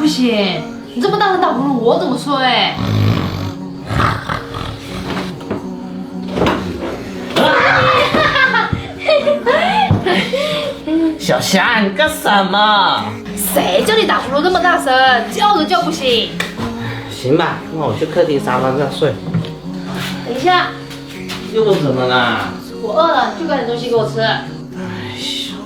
不行，你这么大声打呼噜，我怎么睡？小霞，你干什么？谁叫你打呼噜那么大声，叫都叫不醒。行吧，那我去客厅沙发上睡。等一下，又怎么啦？我饿了，去搞点东西给我吃。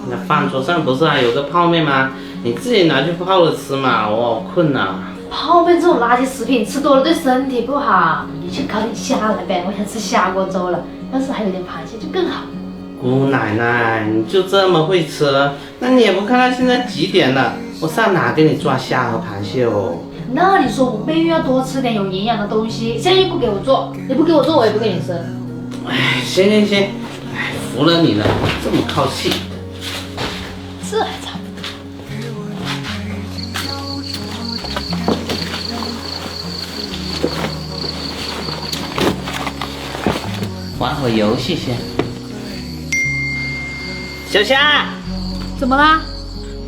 那饭桌上不是还有个泡面吗？你自己拿去泡着吃嘛，我好困呐。泡面这种垃圾食品吃多了对身体不好，你去搞点虾来呗，我想吃虾锅粥了。要是还有点螃蟹就更好。姑奶奶，你就这么会吃？那你也不看看现在几点了？我上哪给你抓虾和螃蟹哦？那你说我备孕要多吃点有营养的东西，现在又不给我做，你不给我做我也不给你吃。哎，行，哎，服了你了，这么靠气。这还差不多。玩会游戏先。小夏，怎么啦？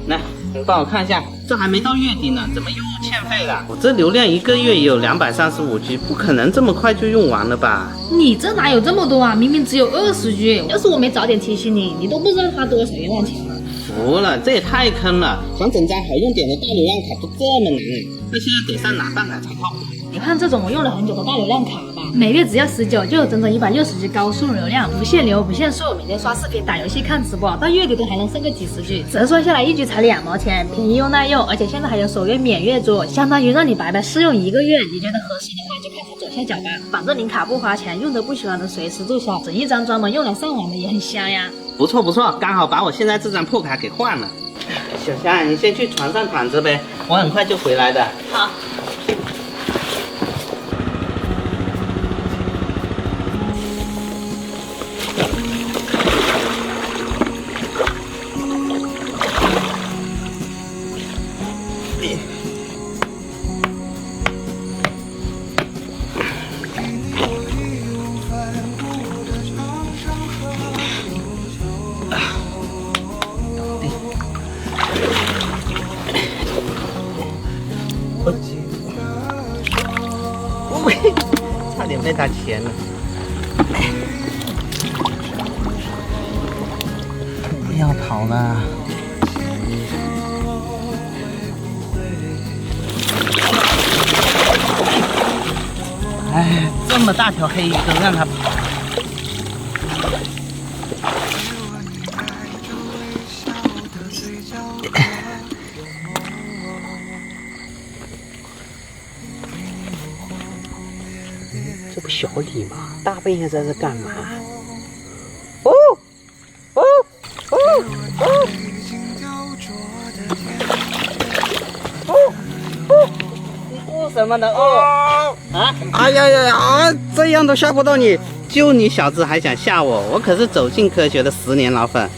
来，你帮我看一下，这还没到月底呢，怎么又欠费了？我这流量一个月也有235G，不可能这么快就用完了吧？你这哪有这么多啊？明明只有20G，要是我没早点提醒你，你都不知道花多少冤枉钱了。服了，这也太坑了！想整张好用点的大流量卡都这么难，那现在得上哪办卡才靠谱？你看这种我用了很久的大流量卡吧，每月只要19，就有整整160G 高速流量，不限流不限速，每天刷视频、打游戏、看直播，到月底都还能剩个几十 G，折算下来1G 才2毛钱，便宜又耐用，而且现在还有首月免月租，相当于让你白白试用1个月。你觉得合适的话就快速左下角吧，反正领卡不花钱，用的不喜欢的随时注销，整一张专门用来上网的也很香呀。不错，刚好把我现在这张破卡给换了。小夏，你先去床上躺着呗，我很快就回来的。好。差点被他牵了。不要跑了！哎，这么大条黑鱼都让他跑。这不小李吗？大半夜在这干嘛？哦哦哦哦哦哦！你哭什么呢？哦啊！哎呀，这样都吓不到你！就你小子还想吓我？我可是走进科学的10年老粉。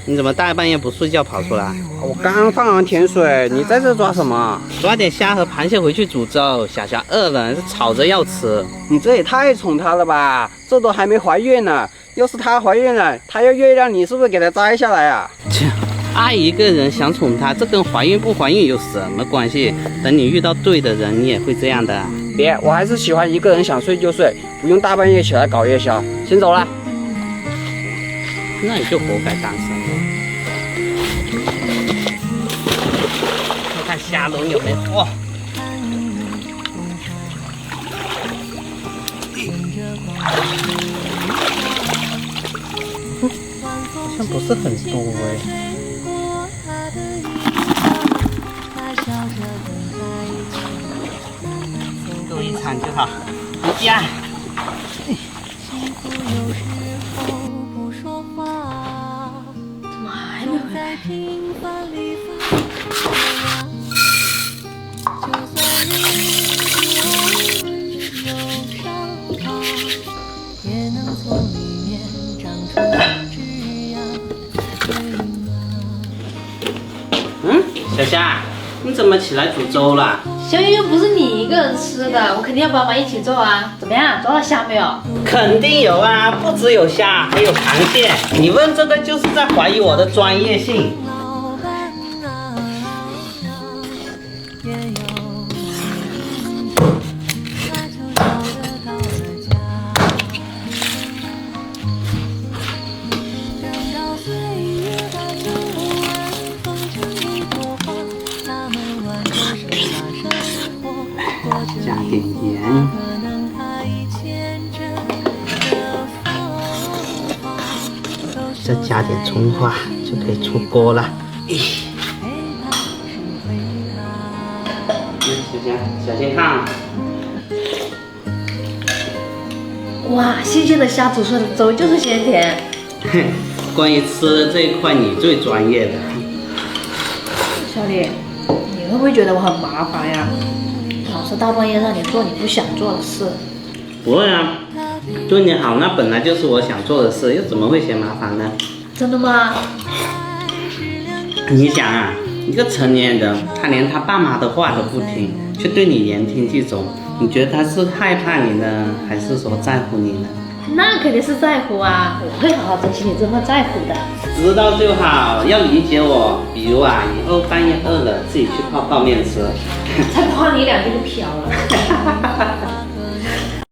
你怎么大半夜不睡觉跑出来？我刚放完甜水，你在这抓什么？抓点虾和螃蟹回去煮粥。小霞饿了，是炒着要吃。你这也太宠她了吧？这都还没怀孕呢，要是她怀孕了，她要月亮，你是不是给她摘下来啊？切，爱一个人想宠她，这跟怀孕不怀孕有什么关系？等你遇到对的人，你也会这样的。别，我还是喜欢一个人想睡就睡，不用大半夜起来搞夜宵。先走了。那你就活该单身了。看看虾笼有没有？哇！好像不是很多哎。够一餐就好。回家。怎么还没回来？小夏，你怎么起来煮粥了？宵夜又不是你一个人吃的，我肯定要帮忙一起做啊！怎么样，抓到虾没有？肯定有啊，不只有虾，还有螃蟹。你问这个就是在怀疑我的专业性。加点盐，再加点葱花就可以出锅了。小心烫！哇，新鲜的虾煮出来的粥就是鲜甜。关于吃这一块，你最专业的。小李，你会不会觉得我很麻烦呀？老是大半夜让你做你不想做的事。不会啊，对你好，那本来就是我想做的事，又怎么会嫌麻烦呢？真的吗？你想啊，一个成年人，他连他爸妈的话都不听，却对你言听计从，你觉得他是害怕你呢，还是说在乎你呢？那肯定是在乎啊，我会好好珍惜你这份在乎的。知道就好，要理解我。比如啊，以后半夜饿了，自己去泡泡面吃。才夸你两句就飘了。